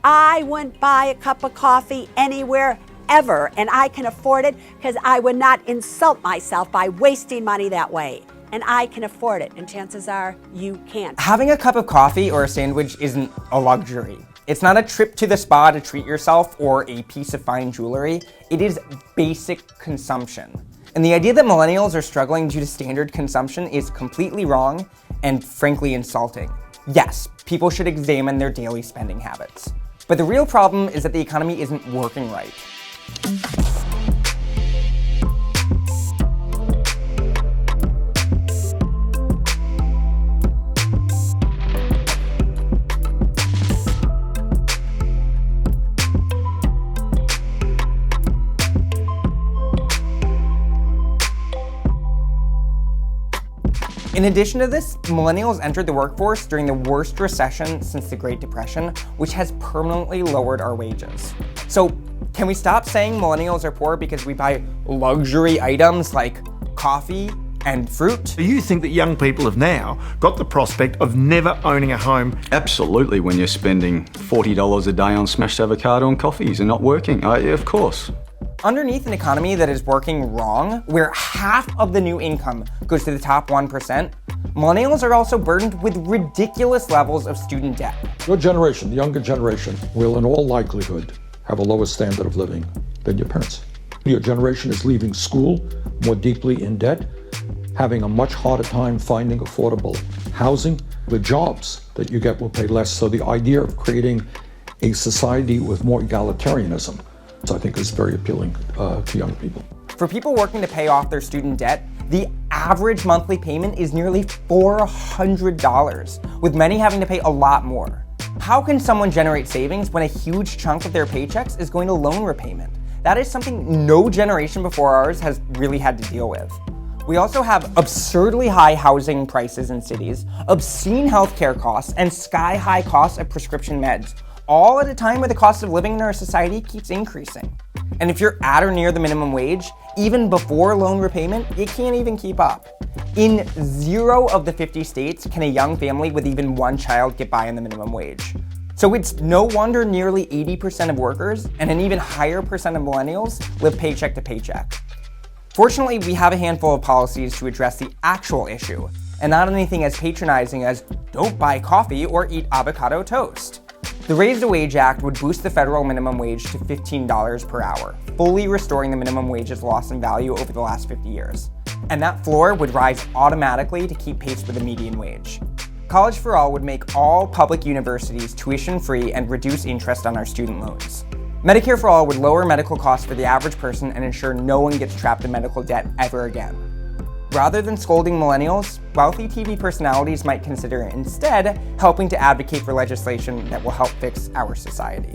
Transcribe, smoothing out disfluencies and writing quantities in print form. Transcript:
I wouldn't buy a cup of coffee anywhere ever, and I can afford it because I would not insult myself by wasting money that way. And I can afford it, and chances are you can't. Having a cup of coffee or a sandwich isn't a luxury. It's not a trip to the spa to treat yourself or a piece of fine jewelry. It is basic consumption. And the idea that millennials are struggling due to standard consumption is completely wrong and frankly insulting. Yes, people should examine their daily spending habits. But the real problem is that the economy isn't working right. In addition to this, millennials entered the workforce during the worst recession since the Great Depression, which has permanently lowered our wages. So, can we stop saying millennials are poor because we buy luxury items like coffee and fruit? Do you think that young people have now got the prospect of never owning a home? Absolutely, when you're spending $40 a day on smashed avocado and coffees and not working. Of course. Underneath an economy that is working wrong, where half of the new income goes to the top 1%, millennials are also burdened with ridiculous levels of student debt. Your generation, the younger generation, will in all likelihood have a lower standard of living than your parents. Your generation is leaving school more deeply in debt, having a much harder time finding affordable housing. The jobs that you get will pay less. So the idea of creating a society with more egalitarianism, I think, is very appealing to young people. For people working to pay off their student debt, the average monthly payment is nearly $400, with many having to pay a lot more. How can someone generate savings when a huge chunk of their paychecks is going to loan repayment? That is something no generation before ours has really had to deal with. We also have absurdly high housing prices in cities, obscene healthcare costs, and sky-high costs of prescription meds, all at a time where the cost of living in our society keeps increasing. And if you're at or near the minimum wage, even before loan repayment, you can't even keep up. In 0 of the 50 states can a young family with even one child get by on the minimum wage. So it's no wonder nearly 80% of workers and an even higher percent of millennials live paycheck to paycheck. Fortunately, we have a handful of policies to address the actual issue, and not anything as patronizing as don't buy coffee or eat avocado toast. The Raise the Wage Act would boost the federal minimum wage to $15 per hour, fully restoring the minimum wage's loss in value over the last 50 years. And that floor would rise automatically to keep pace with the median wage. College for All would make all public universities tuition-free and reduce interest on our student loans. Medicare for All would lower medical costs for the average person and ensure no one gets trapped in medical debt ever again. Rather than scolding millennials, wealthy TV personalities might consider instead helping to advocate for legislation that will help fix our society.